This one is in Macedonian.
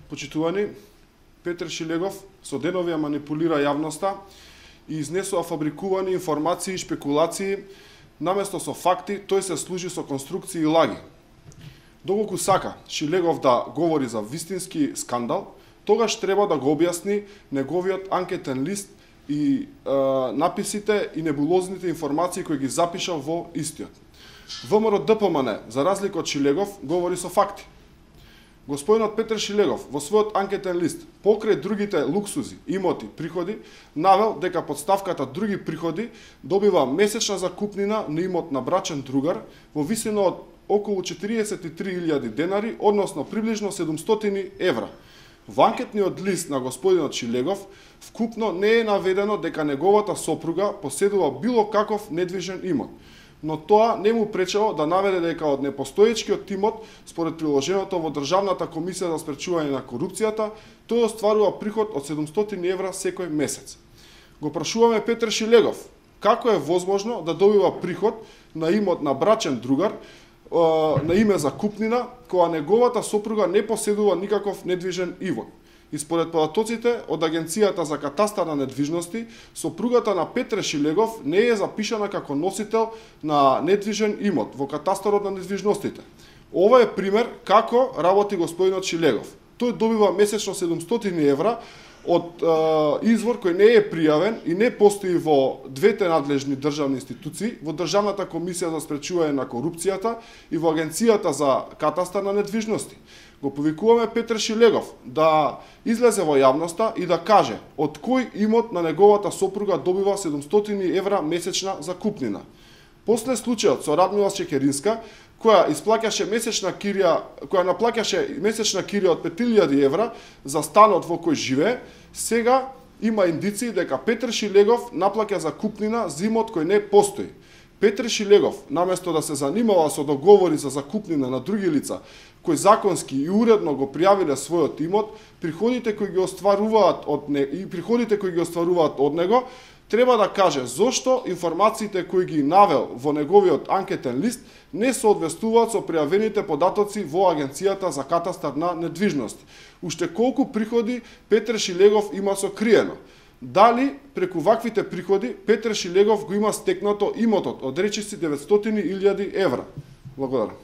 Почитувани, Петр Шилегов со денови ја манипулира јавноста и изнесува фабрикувани информации и шпекулации, наместо со факти, тој се служи со конструкции и лаги. Доколку сака Шилегов да говори за вистински скандал, тогаш треба да го објасни неговиот анкетен лист и написите и небулозните информации кои ги запишал во истиот. ВМРО ДПМН, за разлика од Шилегов, говори со факти. Господинот Петр Шилегов во својот анкетен лист, покрај другите луксузи, имоти, приходи, навел дека под ставката други приходи добива месечна закупнина на имот на брачен другар во висина од околу 43.000 денари, односно приближно 700 евра. Во анкетниот лист на господинот Шилегов вкупно не е наведено дека неговата сопруга поседува било каков недвижен имот, но тоа не му пречело да наведе дека од непостоечкиот имот, според приложеното во Државната комисија за спречување на корупцијата, тој остварува приход од 700 евра секој месец. Го прашуваме Петр Шилегов, како е возможно да добива приход на имот на брачен другар, на име за купнина, кога неговата сопруга не поседува никаков недвижен имот. И според податоците од Агенцијата за катастар на недвижности, сопругата на Петр Шилегов не е запишана како носител на недвижен имот во катастарот на недвижностите. Ова е пример како работи господинот Шилегов. Тој добива месечно 700 евра од извор кој не е пријавен и не постои во двете надлежни државни институции, во Државната комисија за спречување на корупцијата и во Агенцијата за катастар на недвижности. Го повикуваме Петр Шилегов да излезе во јавноста и да каже од кој имот на неговата сопруга добива 700 евра месечна закупнина. После случајот со Радмила Чекеринска, која наплаќаше месечна кирија од 5000 евра за станот во кој живее, сега има индиции дека Петр Шилегов наплаќа закупнина за имот кој не постои. Петр Шилегов, наместо да се занимава со договори за закупнина на други лица, кои законски и уредно го пријавиле својот имот, приходите кои ги остваруваат од него, треба да каже зошто информациите кои ги навел во неговиот анкетен лист не соодветствуваат со пријавените податоци во Агенцијата за катастар на недвижности. Уште колку приходи Петр Шилегов има сокриено? Дали преку ваквите приходи Петр Шилегов го има стекнато имотот од речиси 900.000 евра? Благодарам.